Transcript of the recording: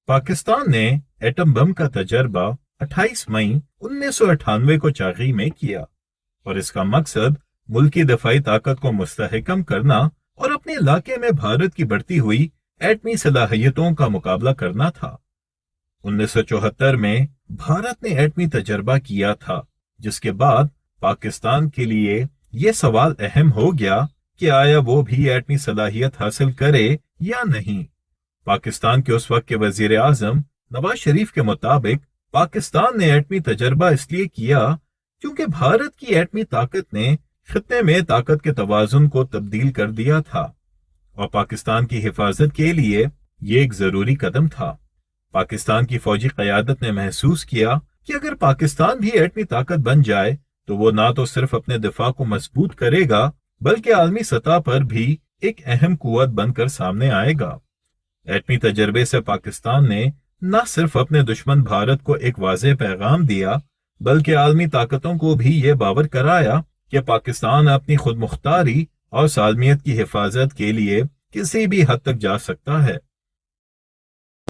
پاکستان نے atom bomb کا تجربہ 28 مئی 1998 کو چاغی میں کیا اور اس کا مقصد ملکی دفاعی طاقت کو مستحکم کرنا اور اپنے علاقے میں بھارت کی بڑھتی ہوئی ایٹمی صلاحیتوں کا مقابلہ کرنا تھا۔ 1974 میں بھارت نے ایٹمی تجربہ کیا تھا، جس کے بعد پاکستان کے لیے یہ سوال اہم ہو گیا کہ آیا وہ بھی ایٹمی صلاحیت حاصل کرے یا نہیں۔ پاکستان کے اس وقت کے وزیر اعظم نواز شریف کے مطابق پاکستان نے ایٹمی تجربہ اس لیے کیا کیونکہ بھارت کی ایٹمی طاقت نے خطے میں طاقت کے توازن کو تبدیل کر دیا تھا اور پاکستان کی حفاظت کے لیے یہ ایک ضروری قدم تھا۔ پاکستان کی فوجی قیادت نے محسوس کیا کہ اگر پاکستان بھی ایٹمی طاقت بن جائے تو وہ نہ تو صرف اپنے دفاع کو مضبوط کرے گا بلکہ عالمی سطح پر بھی ایک اہم قوت بن کر سامنے آئے گا۔ ایٹمی تجربے سے پاکستان نے نہ صرف اپنے دشمن بھارت کو ایک واضح پیغام دیا بلکہ عالمی طاقتوں کو بھی یہ باور کرایا کہ پاکستان اپنی خود مختاری اور سالمیت کی حفاظت کے لیے کسی بھی حد تک جا سکتا ہے۔